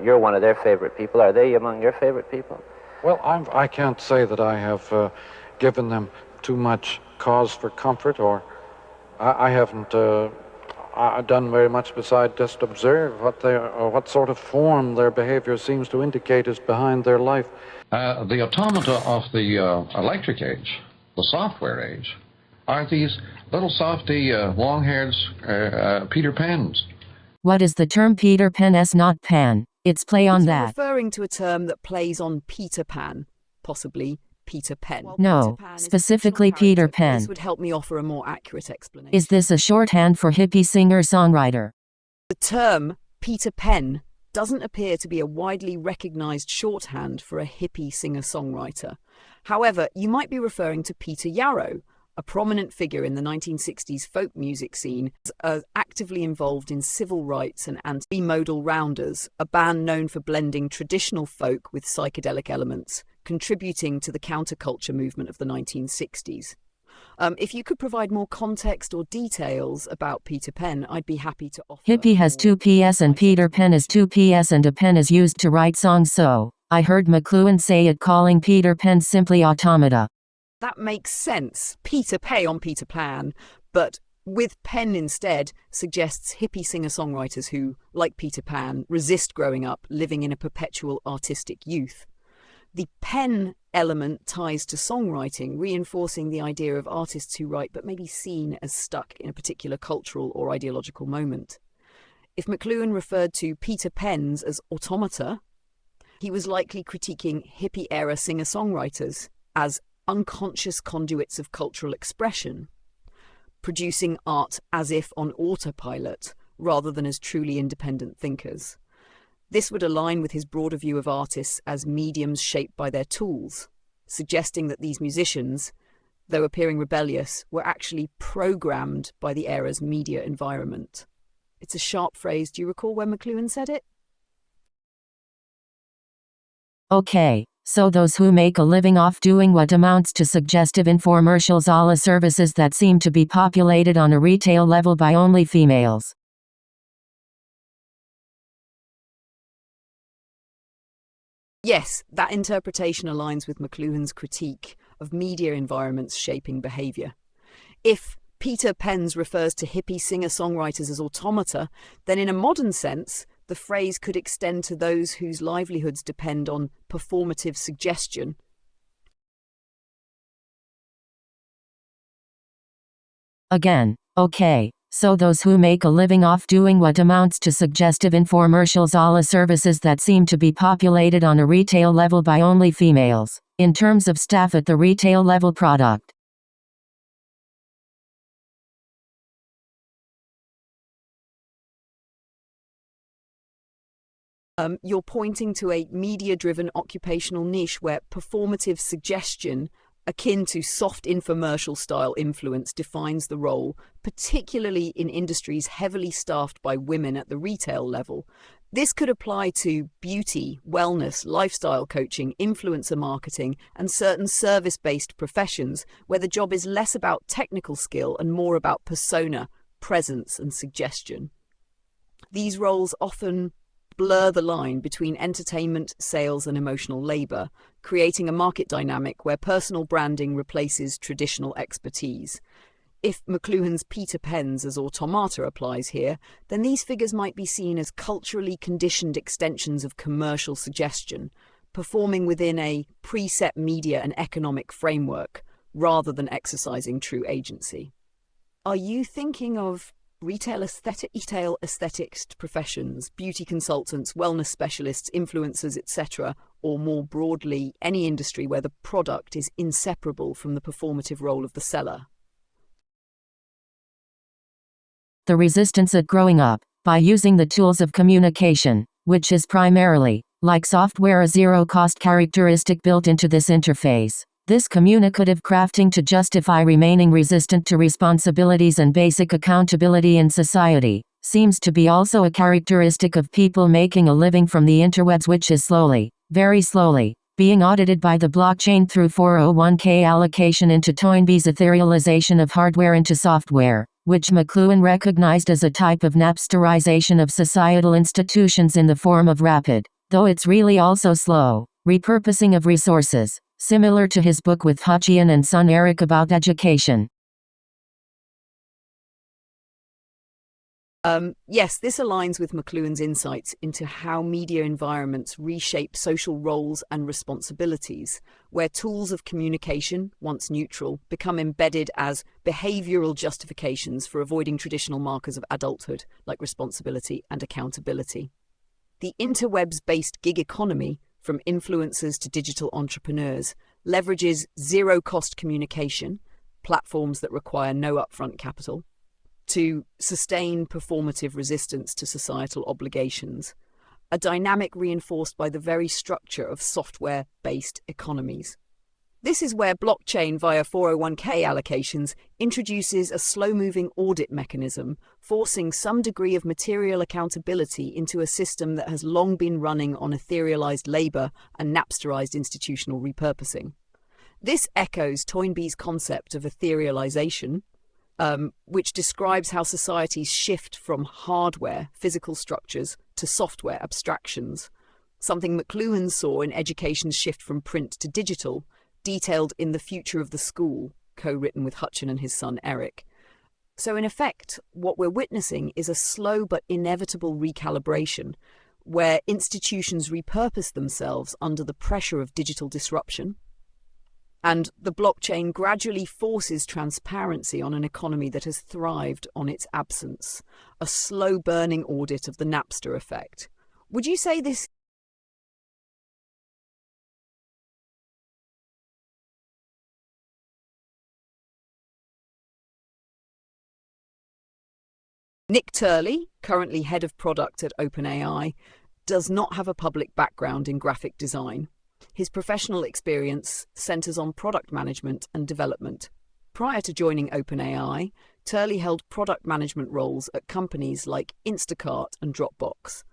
You're one of their favorite people. Are they among your favorite people? Well, I can't say that I have given them too much cause for comfort, or I haven't done very much besides just observe what sort of form their behavior seems to indicate is behind their life. The automata of the electric age, the software age, are these little softy, long-haired Peter Pans. What is the term Peter Pan-s not Pan? It's play on that. Referring to a term that plays on Peter Pan, possibly Peter Pen. No, specifically Peter Pan. This would help me offer a more accurate explanation. Is this a shorthand for hippie singer-songwriter? The term Peter Pen doesn't appear to be a widely recognized shorthand for a hippie singer-songwriter. However, you might be referring to Peter Yarrow, a prominent figure in the 1960s folk music scene, actively involved in civil rights and anti-modal rounders, a band known for blending traditional folk with psychedelic elements, contributing to the counterculture movement of the 1960s. If you could provide more context or details about Peter Pen, I'd be happy to offer. Hippie has two Ps and Peter Pen is two Ps, and a pen is used to write songs, so I heard McLuhan say it, calling Peter Pen simply automata. That makes sense. Peter Pay on Peter Pan, but with pen instead suggests hippie singer-songwriters who, like Peter Pan, resist growing up, living in a perpetual artistic youth. The pen element ties to songwriting, reinforcing the idea of artists who write but may be seen as stuck in a particular cultural or ideological moment. If McLuhan referred to Peter Pens as automata, he was likely critiquing hippie-era singer-songwriters as unconscious conduits of cultural expression, producing art as if on autopilot rather than as truly independent thinkers. This would align with his broader view of artists as mediums shaped by their tools, suggesting that these musicians, though appearing rebellious, were actually programmed by the era's media environment. It's a sharp phrase. Do you recall when McLuhan said it? Okay, so those who make a living off doing what amounts to suggestive infomercials a la services that seem to be populated on a retail level by only females. Yes, that interpretation aligns with McLuhan's critique of media environments shaping behavior. If Peter Pens refers to hippie singer-songwriters as automata, then in a modern sense, the phrase could extend to those whose livelihoods depend on performative suggestion. Again, okay, so those who make a living off doing what amounts to suggestive infomercials a la services that seem to be populated on a retail level by only females, in terms of staff at the retail level product. You're pointing to a media-driven occupational niche where performative suggestion, akin to soft infomercial-style influence, defines the role, particularly in industries heavily staffed by women at the retail level. This could apply to beauty, wellness, lifestyle coaching, influencer marketing, and certain service-based professions where the job is less about technical skill and more about persona, presence, and suggestion. These roles often blur the line between entertainment, sales, and emotional labor, creating a market dynamic where personal branding replaces traditional expertise. If McLuhan's Peter Pens as automata applies here, then these figures might be seen as culturally conditioned extensions of commercial suggestion, performing within a preset media and economic framework, rather than exercising true agency. Are you thinking of retail aesthetics professions, beauty consultants, wellness specialists, influencers, etc., or more broadly, any industry where the product is inseparable from the performative role of the seller? The resistance at growing up, by using the tools of communication, which is primarily, like software, a zero-cost characteristic built into this interface. This communicative crafting to justify remaining resistant to responsibilities and basic accountability in society, seems to be also a characteristic of people making a living from the interwebs, which is slowly, very slowly, being audited by the blockchain through 401k allocation into Toynbee's etherealization of hardware into software, which McLuhan recognized as a type of Napsterization of societal institutions in the form of rapid, though it's really also slow, repurposing of resources, similar to his book with Hutchian and son Eric about education. Yes, this aligns with McLuhan's insights into how media environments reshape social roles and responsibilities, where tools of communication, once neutral, become embedded as behavioral justifications for avoiding traditional markers of adulthood, like responsibility and accountability. The interwebs-based gig economy, from influencers to digital entrepreneurs, leverages zero-cost communication, platforms that require no upfront capital, to sustain performative resistance to societal obligations, a dynamic reinforced by the very structure of software-based economies. This is where blockchain via 401k allocations introduces a slow-moving audit mechanism, forcing some degree of material accountability into a system that has long been running on etherealized labor and Napsterized institutional repurposing. This echoes Toynbee's concept of etherealization, which describes how societies shift from hardware, physical structures, to software abstractions, something McLuhan saw in education's shift from print to digital, detailed in The Future of the School, co-written with Hutchin and his son Eric. So in effect, what we're witnessing is a slow but inevitable recalibration, where institutions repurpose themselves under the pressure of digital disruption, and the blockchain gradually forces transparency on an economy that has thrived on its absence, a slow-burning audit of the Napster effect. Would you say this? Nick Turley, currently head of product at OpenAI, does not have a public background in graphic design. His professional experience centers on product management and development. Prior to joining OpenAI, Turley held product management roles at companies like Instacart and Dropbox.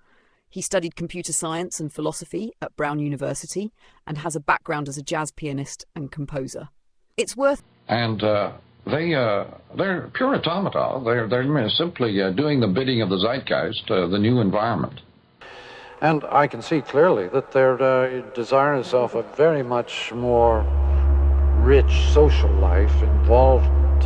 He studied computer science and philosophy at Brown University and has a background as a jazz pianist and composer. It's worth... And they're pure automata. They're simply doing the bidding of the zeitgeist, the new environment. And I can see clearly that they're desirous of a very much more rich social life, involvement.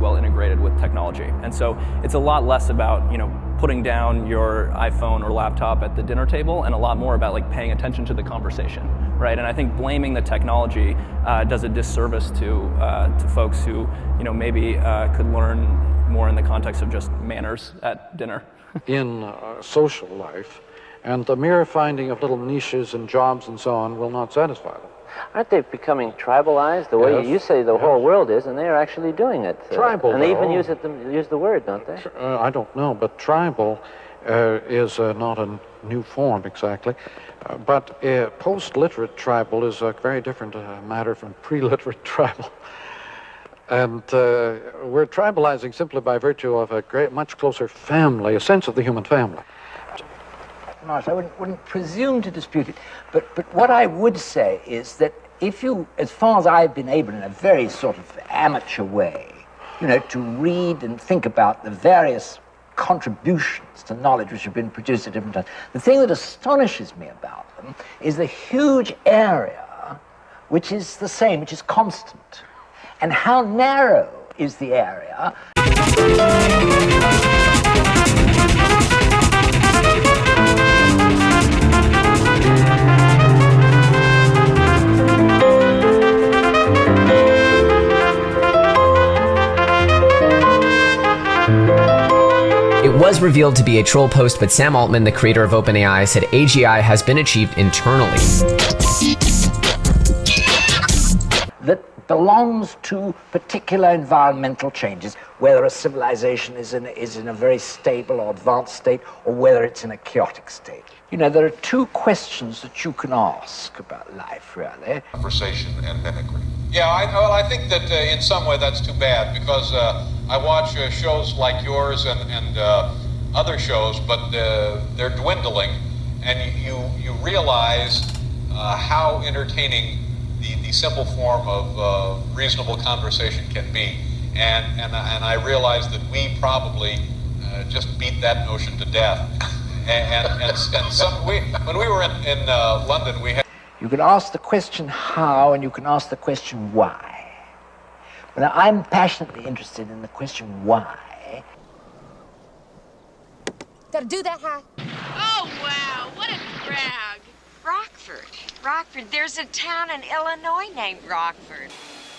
Well integrated with technology. And so it's a lot less about, putting down your iPhone or laptop at the dinner table, and a lot more about paying attention to the conversation, right? And I think blaming the technology does a disservice to folks who, maybe could learn more in the context of just manners at dinner. In social life. And the mere finding of little niches and jobs and so on will not satisfy them. Aren't they becoming tribalized the way you say the whole world is, and they're actually doing it? Tribal, and they even use the word, don't they? I don't know, but tribal is not a new form exactly. But post-literate tribal is a very different matter from pre-literate tribal. And we're tribalizing simply by virtue of a much closer family, a sense of the human family. Marsh, I wouldn't presume to dispute it, but what I would say is that if you, as far as I've been able in a very sort of amateur way, to read and think about the various contributions to knowledge which have been produced at different times, the thing that astonishes me about them is the huge area which is the same, which is constant, and how narrow is the area. It was revealed to be a troll post, but Sam Altman, the creator of OpenAI, said AGI has been achieved internally. That belongs to particular environmental changes, whether a civilization is in a very stable or advanced state, or whether it's in a chaotic state. There are two questions that you can ask about life, really. Conversation and mimicry. Yeah, I think that in some way that's too bad, because I watch shows like yours and other shows, but they're dwindling, and you realize how entertaining the simple form of reasonable conversation can be. and I realized that we probably just beat that notion to death. When we were in London, we had. You can ask the question how, and you can ask the question why. But I'm passionately interested in the question why. Gotta do that, huh? Oh, wow, what a brag. Rockford. There's a town in Illinois named Rockford.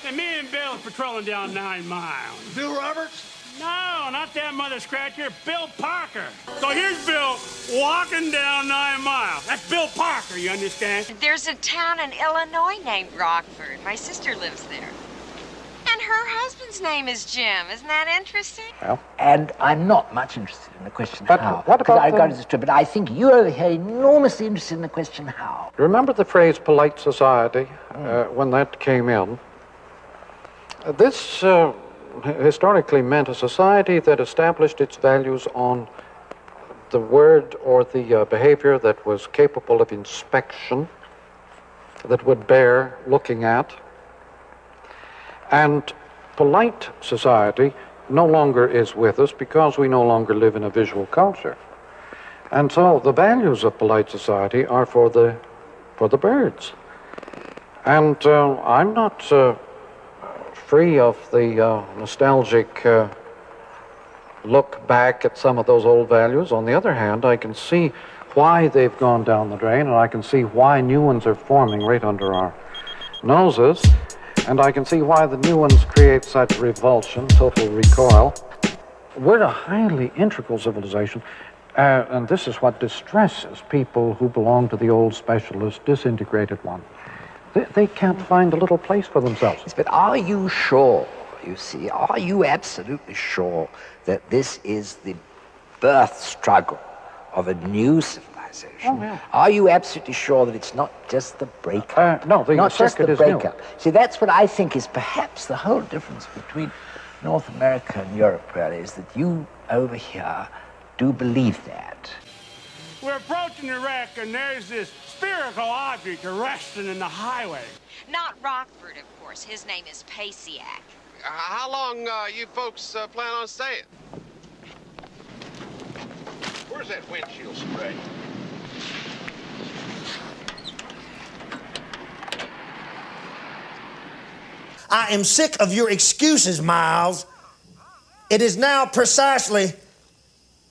And me and Bill are patrolling down 9 Mile. Bill Roberts? No, not that mother scratcher, Bill Parker. So here's Bill walking down 9 Mile. That's Bill Parker, you understand? There's a town in Illinois named Rockford. My sister lives there. And her husband's name is Jim. Isn't that interesting? Well, and I'm not much interested in the question But how. what about I got it straight, but I think you over here are enormously interested in the question how. Remember the phrase polite society when that came in? This historically meant a society that established its values on the word or the behavior that was capable of inspection, that would bear looking at. And polite society no longer is with us because we no longer live in a visual culture. And so the values of polite society are for the birds. And I'm not free of the nostalgic look back at some of those old values. On the other hand, I can see why they've gone down the drain, and I can see why new ones are forming right under our noses. And I can see why the new ones create such revulsion, total recoil. We're a highly integral civilization, and this is what distresses people who belong to the old specialist, disintegrated one. They can't find a little place for themselves. Yes, but are you sure, you see, are you absolutely sure that this is the birth struggle of a new civilization? Oh, yeah. Are you absolutely sure that it's not just the breakup? No, the not just circuit the is new. breakup. See, that's what I think is perhaps the whole difference between North America and Europe, really, is that you over here do believe that. We're approaching the wreck, and there's this spherical object resting in the highway. Not Rockford, of course. His name is Pasiak. How long you folks plan on staying? Where's that windshield spray? I am sick of your excuses, Miles. It is now precisely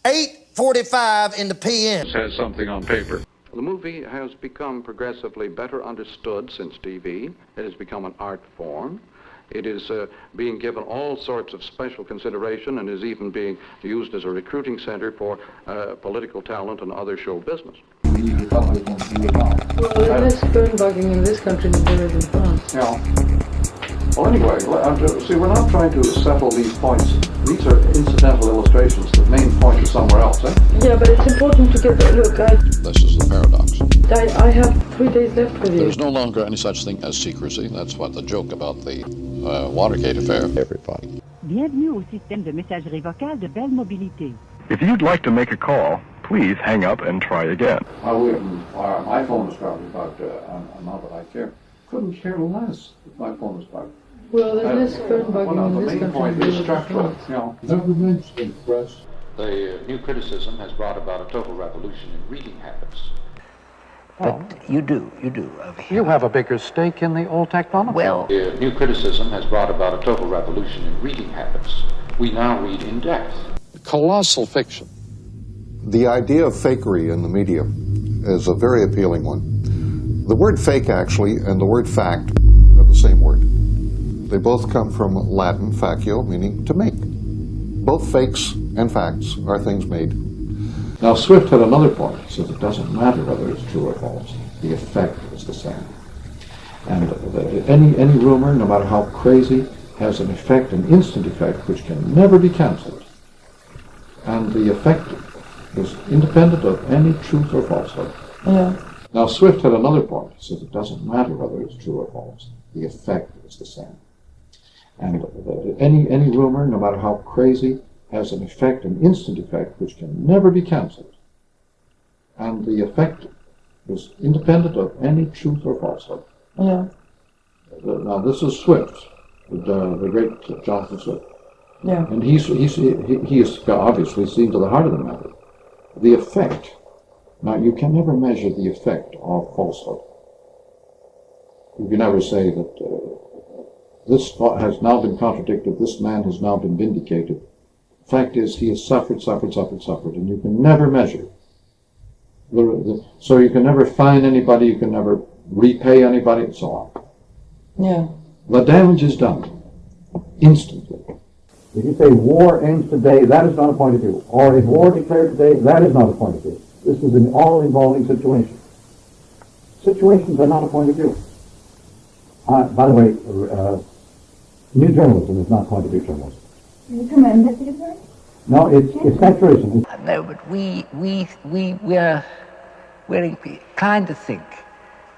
8:45 in the p.m. Says something on paper. The movie has become progressively better understood since TV. It has become an art form. It is being given all sorts of special consideration and is even being used as a recruiting center for political talent and other show business. Well, there's less phone-bugging in this country than there is in France. Yeah. Well, anyway, see, we're not trying to settle these points. These are incidental illustrations. The main point is somewhere else, eh? Yeah, but it's important to get that look. This is the paradox. I have 3 days left with you. There's no longer any such thing as secrecy. That's what the joke about the Watergate affair. Everybody. Bienvenue au système de messagerie vocale de Bell Mobilité. If you'd like to make a call, please hang up and try again. My phone is probably bugged. Not that I care. Couldn't care less if my phone was bugged. Well, there's less phone-bugging in this country than there is in France. Never mentioned in the press. The new criticism has brought about a total revolution in reading habits. But you do over here. You have a bigger stake in the old technology. Well, the new criticism has brought about a total revolution in reading habits. We now read in depth. Colossal fiction. The idea of fakery in the media is a very appealing one. The word fake, actually, and the word fact are the same word. They both come from Latin, facio, meaning to make. Both fakes and facts are things made. Now, Swift had another point. He says it doesn't matter whether it's true or false. The effect is the same. And any rumor, no matter how crazy, has an effect, an instant effect, which can never be cancelled. And the effect is independent of any truth or falsehood. Yeah. Now, Swift had another point. He says it doesn't matter whether it's true or false. The effect is the same. And any rumor, no matter how crazy, has an effect, an instant effect, which can never be cancelled. And the effect is independent of any truth or falsehood. Yeah. Now, this is Swift, the great Jonathan Swift. Yeah. And he has obviously seen to the heart of the matter. The effect. Now, you can never measure the effect of falsehood. You can never say that this has now been contradicted, this man has now been vindicated. The fact is, he has suffered, and you can never measure. So you can never fine anybody, you can never repay anybody, and so on. Yeah. The damage is done instantly. If you say war ends today, that is not a point of view. Or if war declared today, that is not a point of view. This is an all-involving situation. Situations are not a point of view. By the way, new journalism is not point of view journalism. You commend it, is it? No, it's factorism. No, but we're inclined to think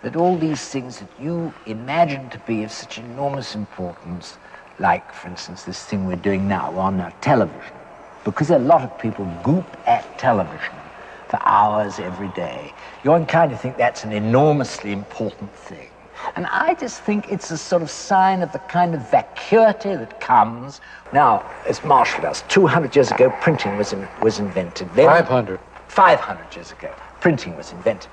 that all these things that you imagine to be of such enormous importance, like, for instance, this thing we're doing now on television, because a lot of people goop at television for hours every day, you're inclined to think that's an enormously important thing. And I just think it's a sort of sign of the kind of vacuity that comes. Now, as Marshall does, 200 years ago, printing was invented. Then, 500. 500 years ago, printing was invented.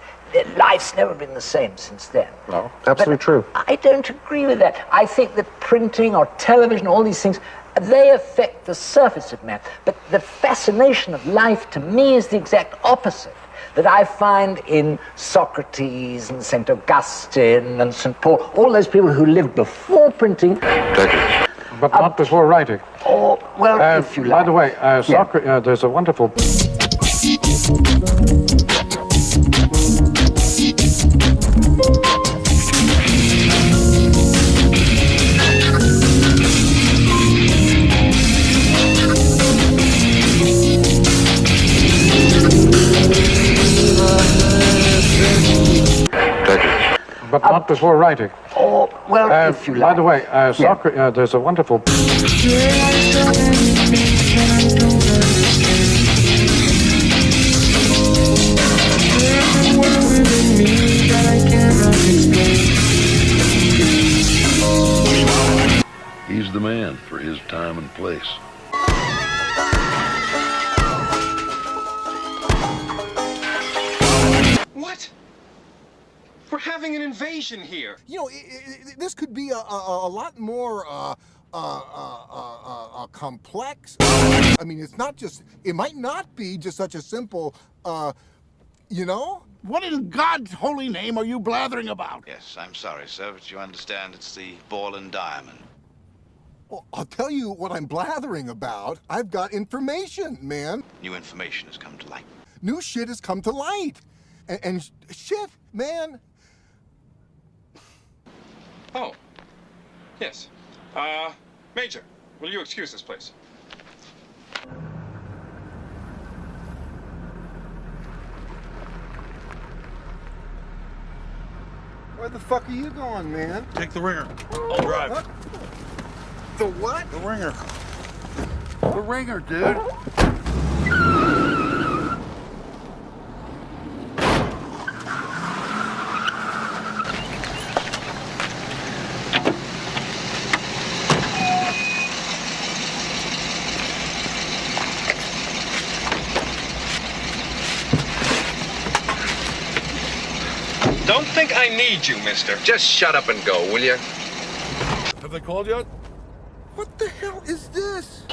Life's never been the same since then. No, absolutely true. I don't agree with that. I think that printing or television, all these things, they affect the surface of man. But the fascination of life, to me, is the exact opposite that I find in Socrates and St. Augustine and St. Paul, all those people who lived before printing. But not before writing. Or, well, if you like. By the way, there's a wonderful... But not before writing. Or, well, if you like. By the way, there's a wonderful... He's the man for his time and place. What? We're having an invasion here. You know, this could be a lot more complex. I mean, it's not just. It might not be just such a simple. You know. What in God's holy name are you blathering about? Yes, I'm sorry, sir, but you understand it's the ball and diamond. Well, I'll tell you what I'm blathering about. I've got information, man. New information has come to light. New shit has come to light. And shit, man. Oh. Yes. Major, will you excuse this, please? Where the fuck are you going, man? Take the ringer. I'll drive. What? The what? The ringer. The ringer, dude. Don't think I need you, mister. Just shut up and go, will you? Have they called yet? What the hell is this?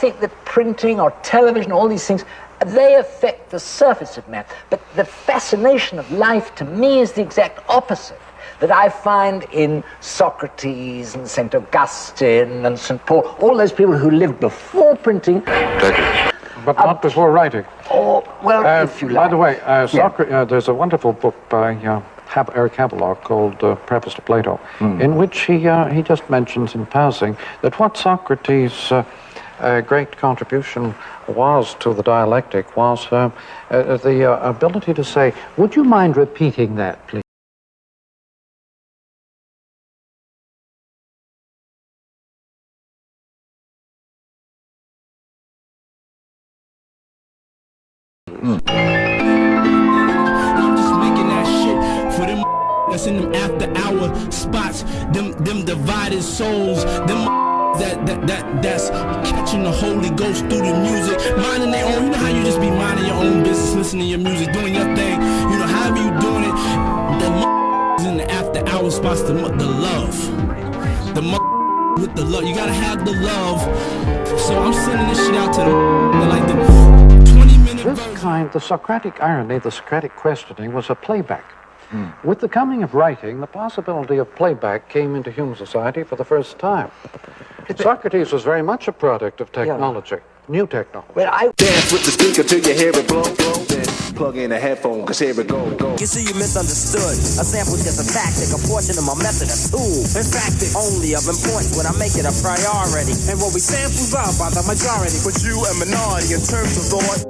think that printing or television, all these things, they affect the surface of man. But the fascination of life to me is the exact opposite that I find in Socrates and St. Augustine and St. Paul, all those people who lived before printing. But not before writing. Oh, well, if you like. By the way, there's a wonderful book by Eric Havelock called Preface to Plato, in which he just mentions in passing that what Socrates' great contribution was to the dialectic was the ability to say, would you mind repeating that, please? Just making that shit for them that's in them after hour spots, them divided souls, them that's catching the Holy Ghost through the music, minding their own. You know how you just be minding your own business, listening to your music, doing your thing. You know, however you doing it. The in the after hour spots, the love, with the love. You gotta have the love. So I'm sending this shit out to them, like the 20-minute This kind, the Socratic irony, the Socratic questioning was a playback. With the coming of writing, the possibility of playback came into human society for the first time. Socrates was very much a product of technology, new technology. Well, I dance with the speaker till you hear it blow, then plug in a headphone, cause here it go. You see, you misunderstood. A sample is just a tactic, a portion of my method, a tool. In fact, it's only of importance when I make it a priority. And what we samples are by the majority. But you a minority in terms of thought.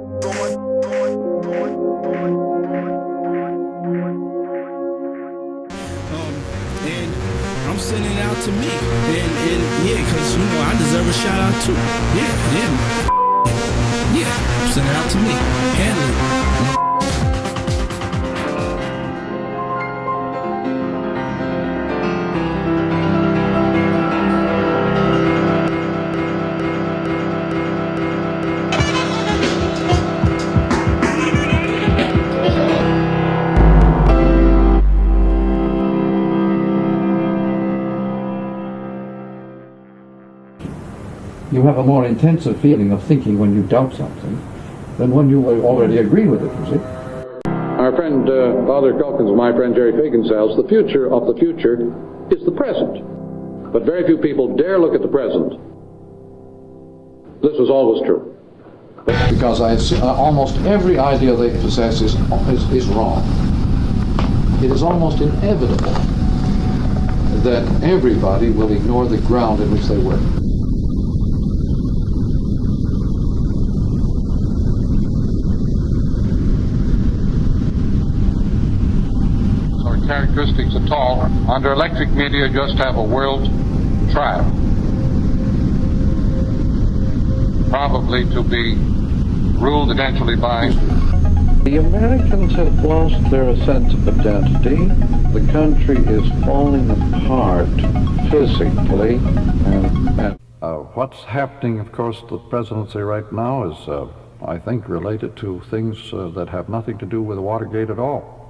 I'm sending it out to me, and yeah, cause you know I deserve a shout out too. Yeah, I'm sending it out to me. Handle it. You have a more intensive feeling of thinking when you doubt something than when you already agree with it, you see. Our friend Father Calkins and my friend Jerry Fagan says the future of the future is the present. But very few people dare look at the present. This was always true. Because almost every idea they possess is wrong. It is almost inevitable that everybody will ignore the ground in which they work. Characteristics at all. Under electric media, just have a world trial. Probably to be ruled eventually by... The Americans have lost their sense of identity. The country is falling apart physically. And what's happening, of course, the presidency right now is, I think, related to things that have nothing to do with Watergate at all.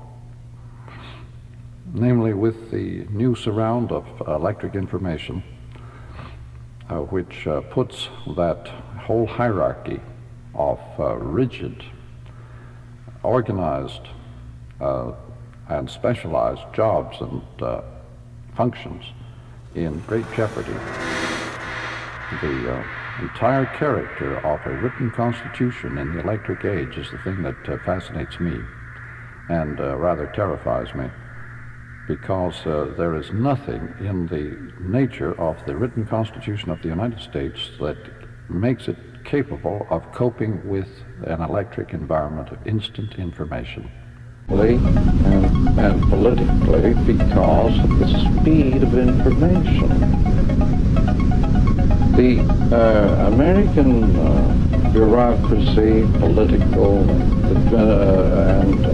Namely with the new surround of electric information, which puts that whole hierarchy of rigid, organized, and specialized jobs and functions in great jeopardy. The entire character of a written constitution in the electric age is the thing that fascinates me and rather terrifies me. Because there is nothing in the nature of the written Constitution of the United States that makes it capable of coping with an electric environment of instant information. And politically, because of the speed of information. The American bureaucracy, political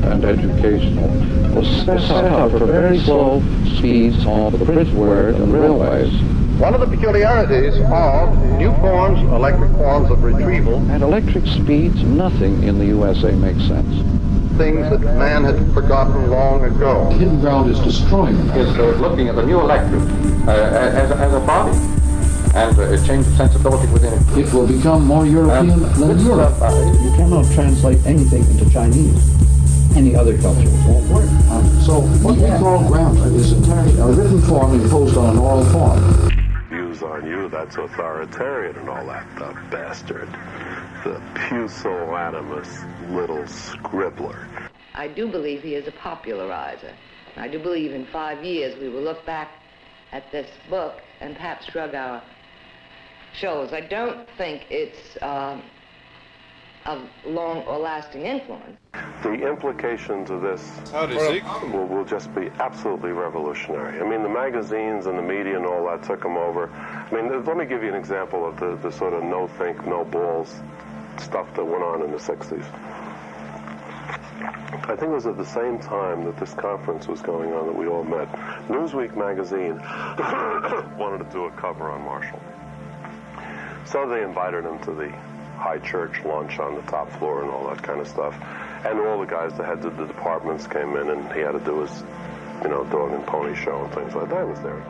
and educational, was set up for very slow speeds on the bridgework and railways. One of the peculiarities of new forms, electric forms of retrieval, At electric speeds, nothing in the USA makes sense. things that man had forgotten long ago. Hidden ground is destroying them. Is looking at the new electric as a body. and a change of sensibility within it. It will become more European than Europe. You cannot translate anything into Chinese, any other culture. So what we call grammar is entirely a written form imposed on an oral form. Views on you, that's authoritarian and all that, the bastard. The pusillanimous little scribbler. I do believe he is a popularizer. I do believe in 5 years we will look back at this book and perhaps shrug our shoulders. I don't think it's of long or lasting influence. The implications of this will just be absolutely revolutionary. I mean, the magazines and the media and all that took them over. I mean, let me give you an example of the sort of no think, no balls stuff that went on in the 60s. I think it was at the same time that this conference was going on that we all met. Newsweek magazine wanted to do a cover on Marshall. So they invited him to the high church lunch on the top floor and all that kind of stuff. And all the guys, the heads of the departments came in and he had to do his, dog and pony show and things like that. I was there.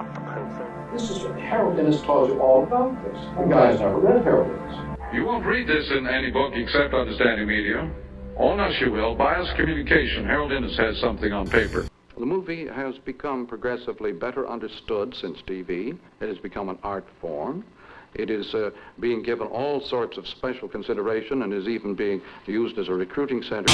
This is Harold Innis taught you all about this. You guys never read Harold Innis. You won't read this in any book except Understanding Media. Oh, no, you will. Biased Communication. Harold Innis has something on paper. The movie has become progressively better understood since TV. It has become an art form. It is being given all sorts of special consideration and is even being used as a recruiting center.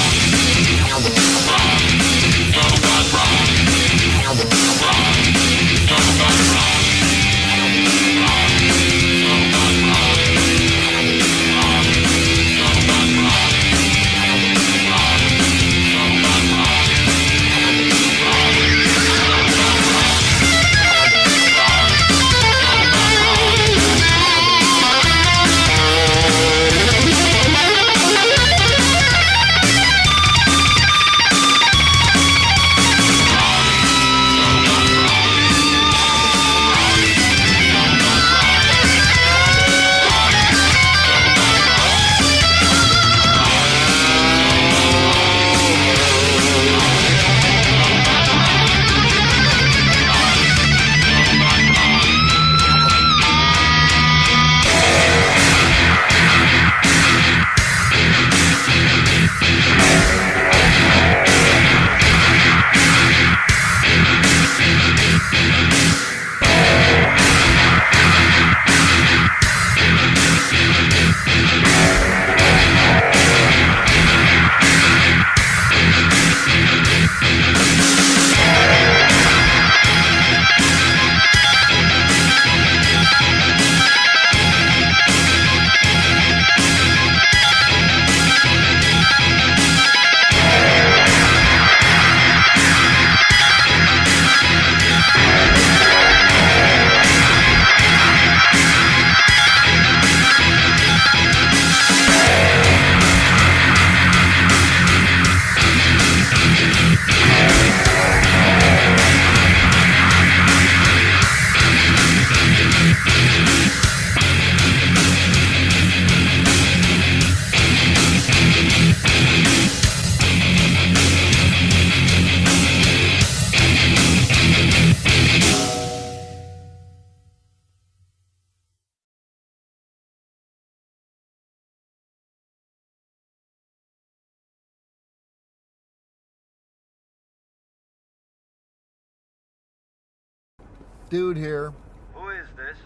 Dude here. Who is this?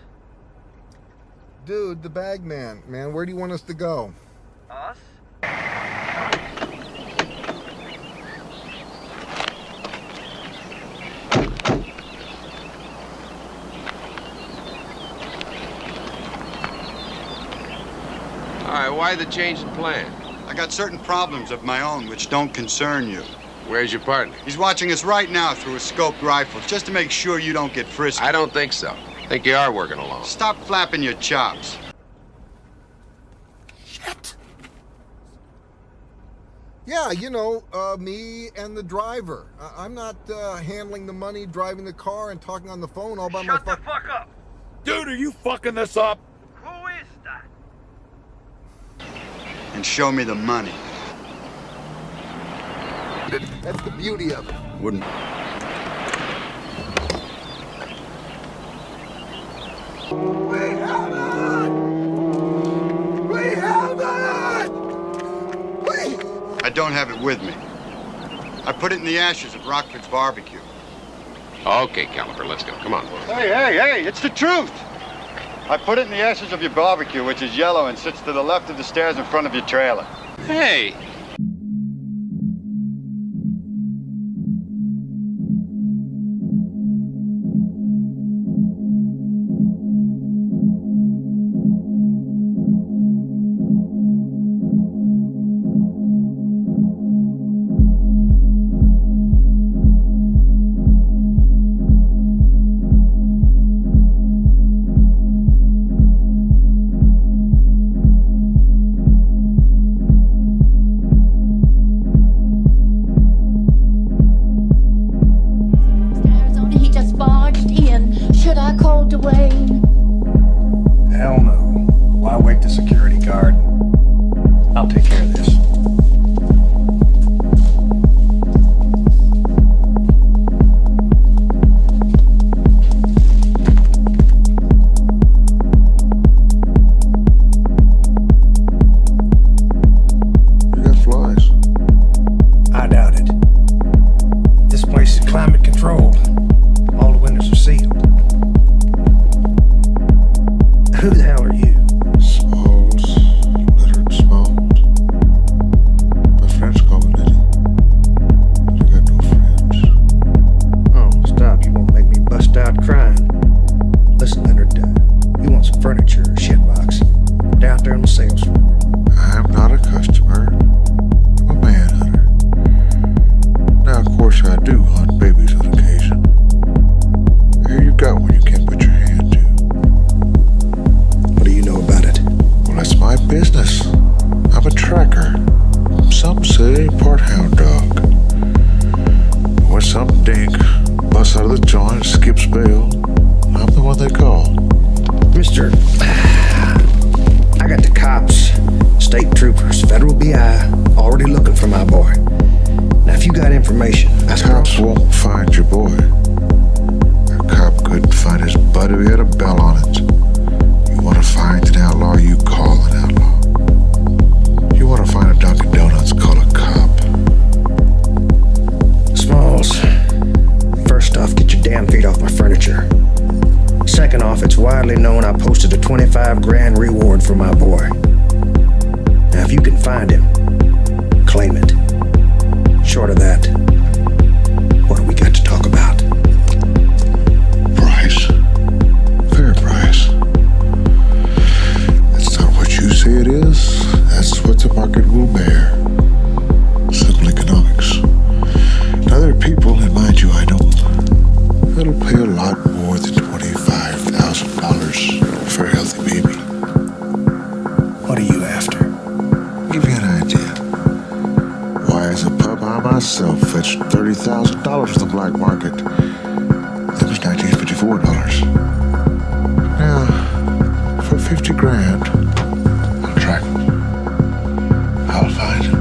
Dude, the bag man. Man, where do you want us to go? Us? All right, why the change in plan? I got certain problems of my own which don't concern you. Where's your partner? He's watching us right now through a scoped rifle, just to make sure you don't get frisky. I don't think so. I think you are working alone. Stop flapping your chops. Shit. Yeah, me and the driver. I'm not handling the money, driving the car, and talking on the phone all by myself. Shut the fuck up! Dude, are you fucking this up? Who is that? And show me the money. That's the beauty of it. Wouldn't. Wait, don't have it with me. I put it in the ashes at Rockford's barbecue. Okay, Caliper, let's go. Come on. Hey, it's the truth. I put it in the ashes of your barbecue, which is yellow and sits to the left of the stairs in front of your trailer. Hey! Hell no. Why wake the security guard? I'll take care of this. You got flies? I doubt it. This place is climate controlled. All the windows are sealed. Who the hell are you? Smalls, Leonard Smalls. My friends call me Liddy. But I got no friends. Oh, stop. You won't make me bust out crying. Listen, Leonard, you want some furniture or shitbox? Down there on the sales floor. I'm not a customer. I'm a manhunter. Now, of course, I do hunt babies on occasion. Here you got one you can't put your hand to. What do you know about it? Well, that's my business. I'm a tracker. Some say part hound dog. When some dink busts out of the joint, skips bail, I'm the one they call. Mister, I got the cops, state troopers, federal BI, already looking for my boy. Now, if you got information, Cops won't find your boy. A cop couldn't find his butt if he had a bell on it. You want to find an outlaw, you call an outlaw. You want to find a Dunkin' Donuts, call a cop. Smalls, first off, get your damn feet off my furniture. Second off, it's widely known I posted a 25 grand reward for my boy. Now, if you can find him, claim it. Short of that, what do we got to talk about? Price. Fair price. That's not what you say it is. That's what the market will bear. Simple economics. Now, there are people, and mind you, I know them, that'll pay a lot more than $25,000 for a healthy baby. What are you after? Give you an idea. Why, as a pub, I myself fetched $30,000 in the black market. That was $1954. Now, for 50 grand, I'll track him. I'll find him.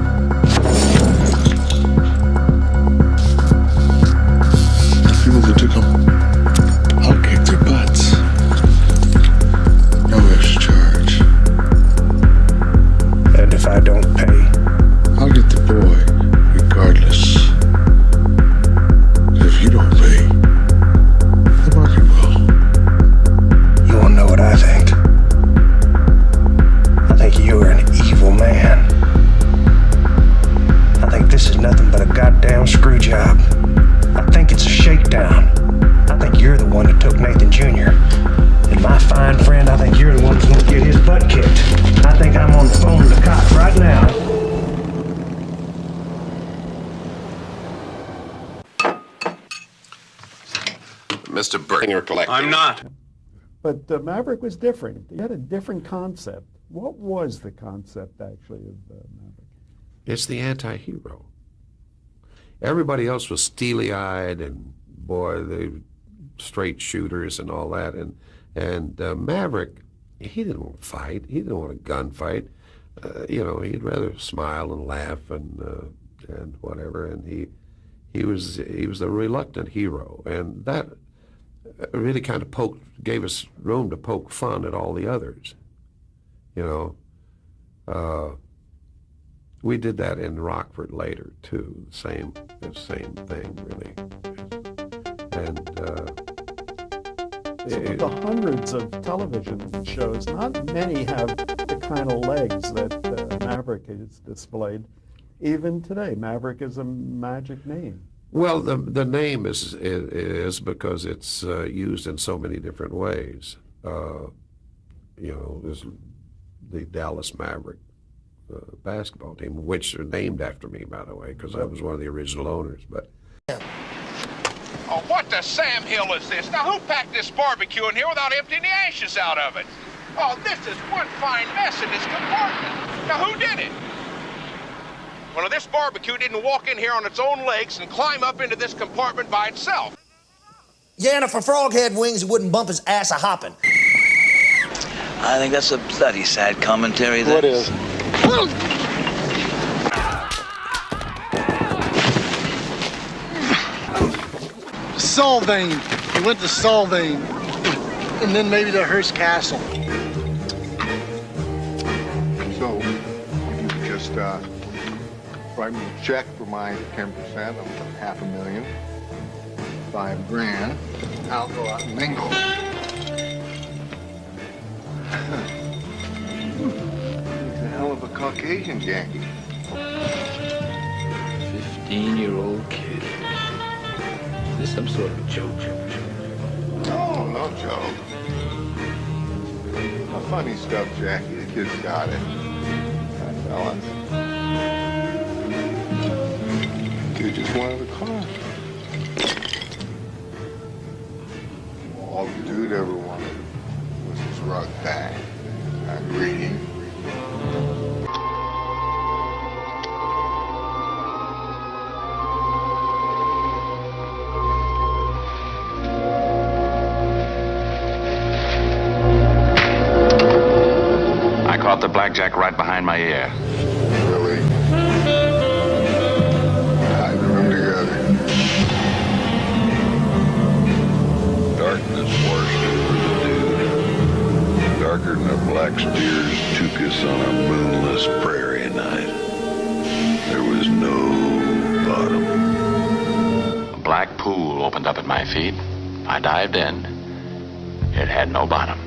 The people that took him, I'll kick their butts. No extra charge. And if I don't pay? I'll get the boy, regardless. If you don't pay, the market will. You won't know what I think. I think you're an evil man. I think this is nothing but a goddamn screw job. I think it's a shakedown. I think you're the one that took Nathan Jr. And my fine friend, I think you're the one that's gonna get his butt kicked. I think I'm on the phone to the cops right now. Mr. Burke, you're collecting. I'm not. But Maverick was different. He had a different concept. What was the concept, actually, of Maverick? It's the anti-hero. Everybody else was steely-eyed and, boy, they straight shooters and all that. And Maverick, he didn't want to fight. He didn't want a gunfight. He'd rather smile and laugh and whatever. And he was a reluctant hero, and that really kind of gave us room to poke fun at all the others. We did that in Rockford later too. The same thing, really. And So of the hundreds of television shows, not many have the kind of legs that Maverick has displayed. Even today, Maverick is a magic name. well, the name is because it's used in so many different ways. There's the Dallas Maverick basketball team, which are named after me, by the way, because I was one of the original owners. But Oh, what the Sam Hill is this? Now, who packed this barbecue in here without emptying the ashes out of it? Oh, this is one fine mess in this compartment. Now, who did it? Well, this barbecue didn't walk in here on its own legs and climb up into this compartment by itself. Yeah, and if a frog had wings, it wouldn't bump his ass a-hopping. I think that's a bloody sad commentary there. What is? Solvang. He went to Solvang. And then maybe to Hearst Castle. So, you just write me a check for my 10% of $500,000, $5,000. I'll go out and mingle. He's a hell of a Caucasian Yankee. 15-year-old kid. Is this some sort of joke? No, no joke. No funny stuff, Jackie. The kid's got it. That fella. Kid just wanted a car. All the dude ever wanted was his rug back. Not greedy. I caught the blackjack right behind my ear. Really? Hide the room together. Darkness washed over the dude. Darker than a black steer's tuchus on a moonless prairie night. There was no bottom. A black pool opened up at my feet. I dived in. It had no bottom.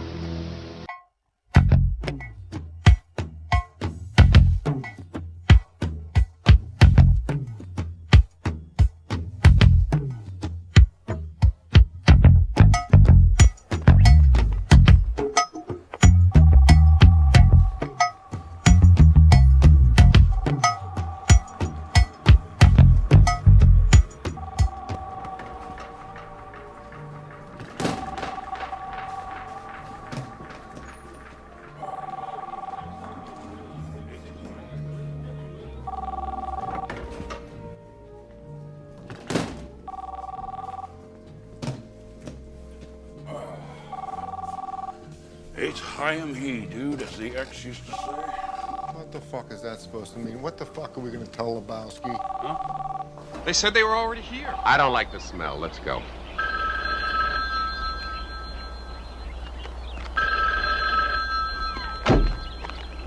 It's Chaim he, dude, as the ex used to say. What the fuck is that supposed to mean? What the fuck are we gonna tell Lebowski? Huh? They said they were already here. I don't like the smell. Let's go.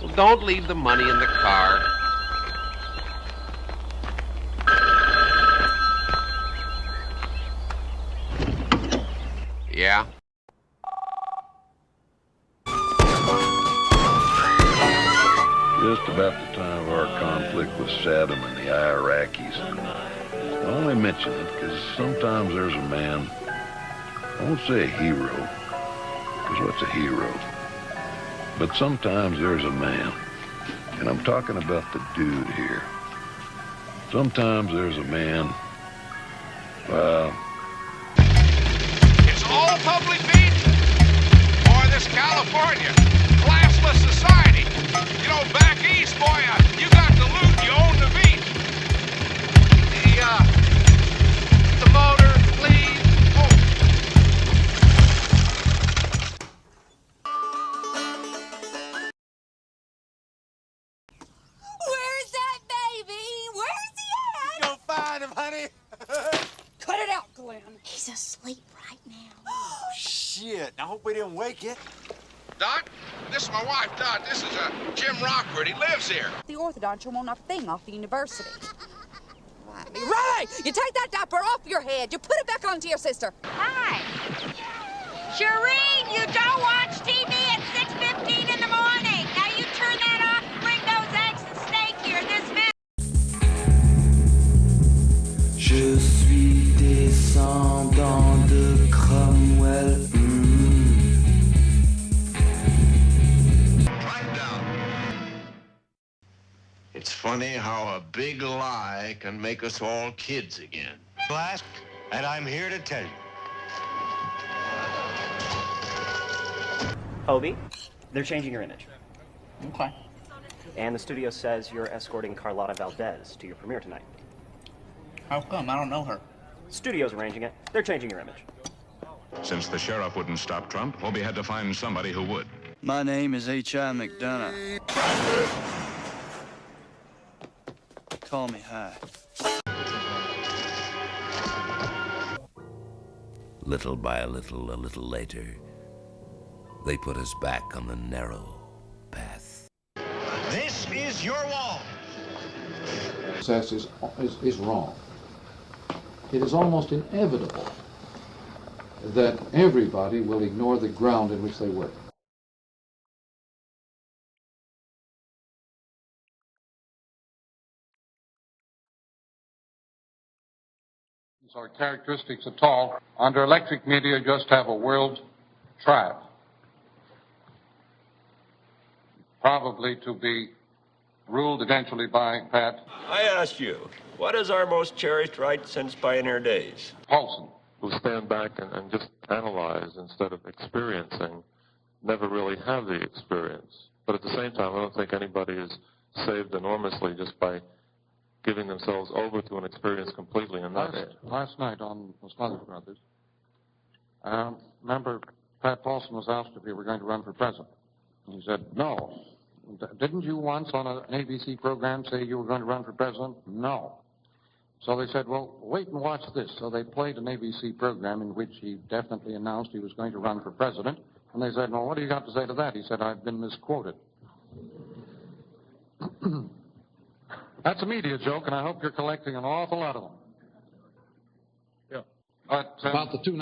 Well, don't leave the money in the car. Yeah? Just about the time of our conflict with Saddam and the Iraqis. I only mention it because sometimes there's a man, I won't say a hero, because what's a hero? But sometimes there's a man, and I'm talking about the dude here. Sometimes there's a man, well... It's all public beat. Boy, this California, classless society. You know, back east, boy, you got the loot, you own the beat. The motor, please. Oh. Where's that baby? Where's he at? You'll find him, honey. Cut it out, Glenn. He's asleep right now. Shit, I hope we didn't wake it. Dot, this is my wife, Dot. This is Jim Rockford. He lives here. The orthodontia won't have a thing off the university. Riley, you take that diaper off your head. You put it back onto your sister. Hi. Shireen, you don't watch TV at 6:15 in the morning. Now you turn that off and bring those eggs and steak here this minute. Je suis descendant de Cromwell. It's funny how a big lie can make us all kids again. Last, and I'm here to tell you. Hobie, they're changing your image. Okay. And the studio says you're escorting Carlotta Valdez to your premiere tonight. How come? I don't know her. Studio's arranging it. They're changing your image. Since the sheriff wouldn't stop Trump, Hobie had to find somebody who would. My name is H.I. McDonough. Call me High. Little by little, a little later, they put us back on the narrow path. This is your wall. Success is wrong. It is almost inevitable that everybody will ignore the ground in which they work. These are characteristics at all. Under electric media, you just have a world tribe. Probably to be ruled eventually by Pat. I ask you, what is our most cherished right since pioneer days? Paulson. Who stand back and just analyze instead of experiencing, never really have the experience. But at the same time, I don't think anybody is saved enormously just by giving themselves over to an experience completely, and that's it. Last night on the Smothers Brothers, remember Pat Paulson was asked if he were going to run for president. He said, no. Didn't you once on an ABC program say you were going to run for president? No. So they said, well, wait and watch this. So they played an ABC program in which he definitely announced he was going to run for president. And they said, well, what do you got to say to that? He said, I've been misquoted. That's a media joke, and I hope you're collecting an awful lot of them. Yeah. But, about the 2